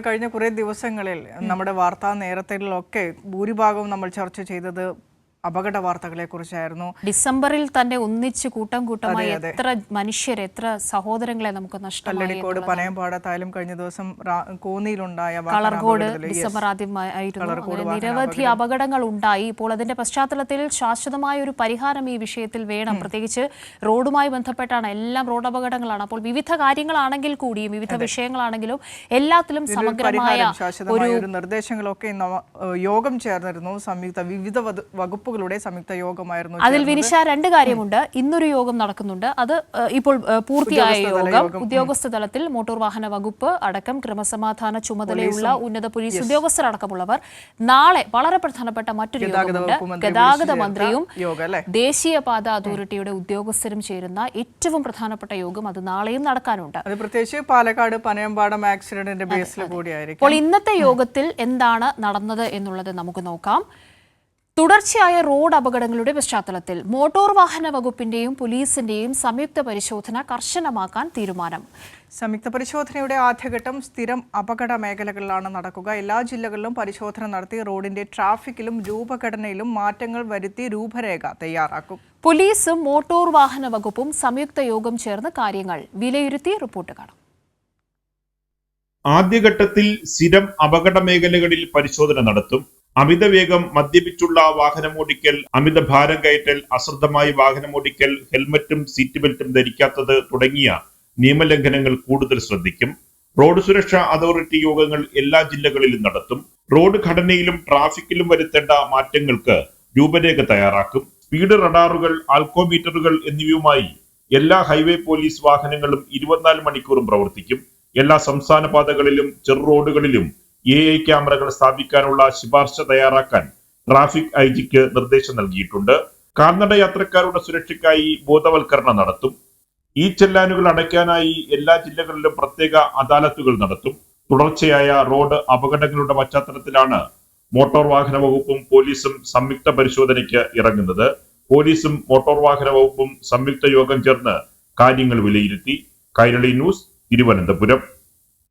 കഴിഞ്ഞ കുറേ ദിവസങ്ങളിൽ നമ്മുടെ വാർത്താ നേരത്തിലൊക്കെ ഭൂരിഭാഗവും നമ്മൾ ചർച്ച ചെയ്തത് അപകട വാർത്തകളെ കുറിച്ചായിരുന്നു. ഡിസംബറിൽ തന്നെ ഒന്നിച്ച് കൂട്ടം കൂട്ടമായി എത്ര മനുഷ്യരെ, എത്ര സഹോദരങ്ങളെ നമുക്ക് നഷ്ടമായി. കല്ലടിക്കോട് പനയമ്പാടത്തായാലും കഴിഞ്ഞ ദിവസം കോന്നിയിലുണ്ടായ കളർകോട് ഡിസംബർ ആദ്യമായിരുന്നു. നിരവധി അപകടങ്ങൾ ഉണ്ടായി. ഇപ്പോൾ അതിന്റെ പശ്ചാത്തലത്തിൽ ശാശ്വതമായ ഒരു പരിഹാരം ഈ വിഷയത്തിൽ വേണം. പ്രത്യേകിച്ച് റോഡുമായി ബന്ധപ്പെട്ടാണ്, എല്ലാം റോഡ് അപകടങ്ങളാണ്. അപ്പോൾ വിവിധ കാര്യങ്ങളാണെങ്കിൽ കൂടിയും വിവിധ വിഷയങ്ങളാണെങ്കിലും എല്ലാത്തിലും സമഗ്രമായ ഒരു നിർദ്ദേശങ്ങളൊക്കെ യോഗം ചേർന്നിരുന്നു. വിവിധ വകുപ്പുകൾ സംയുക്ത യോഗമായിരുന്നു. അതിൽ വിനിഷ രണ്ട് കാര്യമുണ്ട്. ഇന്നൊരു യോഗം നടക്കുന്നുണ്ട്. അത് ഇപ്പോൾ പൂർത്തിയായ യോഗം. ഉദ്യോഗസ്ഥ തലത്തിൽ മോട്ടോർ വാഹന വകുപ്പ് അടക്കം ക്രമസമാധാന ചുമതലയുള്ള ഉന്നത പോലീസ് ഉദ്യോഗസ്ഥരടക്കമുള്ളവർ. നാളെ വളരെ പ്രധാനപ്പെട്ട മറ്റൊരു യോഗമുണ്ട്. ഗതാഗത മന്ത്രിയും ദേശീയപാത അതോറിറ്റിയുടെ ഉദ്യോഗസ്ഥരും ചേരുന്ന ഏറ്റവും പ്രധാനപ്പെട്ട യോഗം. അത് നാളെയും നടക്കാനുണ്ട്. പ്രത്യേകിച്ച് പാലക്കാട് പനയമ്പാടം ആക്സിഡന്റിന്റെ ബേസിൽ കൂടിയായിരിക്കും. അപ്പോൾ ഇന്നത്തെ യോഗത്തിൽ എന്താണ് നടന്നത് എന്നുള്ളത് നമുക്ക് നോക്കാം. തുടർച്ചയായ റോഡ് അപകടങ്ങളുടെ പശ്ചാത്തലത്തിൽ മോട്ടോർ വാഹന വകുപ്പിന്റെയും പോലീസിന്റെയും സംയുക്ത പരിശോധന കർശനമാക്കാൻ തീരുമാനം. സംയുക്ത പരിശോധനയുടെ ആദ്യഘട്ടം സ്ഥിരം അപകട മേഖലകളിലാണ് നടക്കുക. എല്ലാ ജില്ലകളിലും പരിശോധന നടത്തി റോഡിന്റെ ട്രാഫിക്കിലും രൂപഘടനയിലും മാറ്റങ്ങൾ വരുത്തി രൂപരേഖ തയ്യാറാക്കും. പോലീസും മോട്ടോർ വാഹന വകുപ്പും സംയുക്ത യോഗം ചേർന്ന് കാര്യങ്ങൾ വിലയിരുത്തി റിപ്പോർട്ട് കാണും. ആദ്യഘട്ടത്തിൽ സ്ഥിരം അപകട മേഖലകളിൽ പരിശോധന നടത്തും. അമിതവേഗം, മദ്യപിച്ചുള്ള വാഹനമോടിക്കൽ, അമിത ഭാരം കയറ്റൽ, അശ്രദ്ധമായി വാഹനമോടിക്കൽ, ഹെൽമറ്റും സീറ്റ് ബെൽറ്റും ധരിക്കാത്തത് തുടങ്ങിയ നിയമലംഘനങ്ങൾ കൂടുതൽ ശ്രദ്ധിക്കും. റോഡ് സുരക്ഷാ അതോറിറ്റി യോഗങ്ങൾ എല്ലാ ജില്ലകളിലും നടത്തും. റോഡ് ഘടനയിലും ട്രാഫിക്കിലും വരുത്തേണ്ട മാറ്റങ്ങൾക്ക് രൂപരേഖ തയ്യാറാക്കും. സ്പീഡ് റഡാറുകൾ, ആൽക്കോമീറ്ററുകൾ എന്നിവയുമായി എല്ലാ ഹൈവേ പോലീസ് വാഹനങ്ങളും 24 മണിക്കൂറും പ്രവർത്തിക്കും. എല്ലാ സംസ്ഥാന പാതകളിലും ചെറു റോഡുകളിലും AI ക്യാമറകൾ സ്ഥാപിക്കാനുള്ള ശുപാർശ തയ്യാറാക്കാൻ ട്രാഫിക് IG-ക്ക് നിർദ്ദേശം നൽകിയിട്ടുണ്ട്. കാൽനട യാത്രക്കാരുടെ സുരക്ഷയ്ക്കായി ബോധവൽക്കരണം നടത്തും. ഈ ചെല്ലാനുകൾ അടയ്ക്കാനായി എല്ലാ ജില്ലകളിലും പ്രത്യേക അദാലത്തുകൾ നടത്തും. തുടർച്ചയായ റോഡ് അപകടങ്ങളുടെ പശ്ചാത്തലത്തിലാണ് മോട്ടോർ വാഹന വകുപ്പും പോലീസും സംയുക്ത പരിശോധനയ്ക്ക് ഇറങ്ങുന്നത്. പോലീസും മോട്ടോർ വാഹന വകുപ്പും സംയുക്ത യോഗം ചേർന്ന് കാര്യങ്ങൾ വിലയിരുത്തി. കൈരളി ന്യൂസ്, തിരുവനന്തപുരം.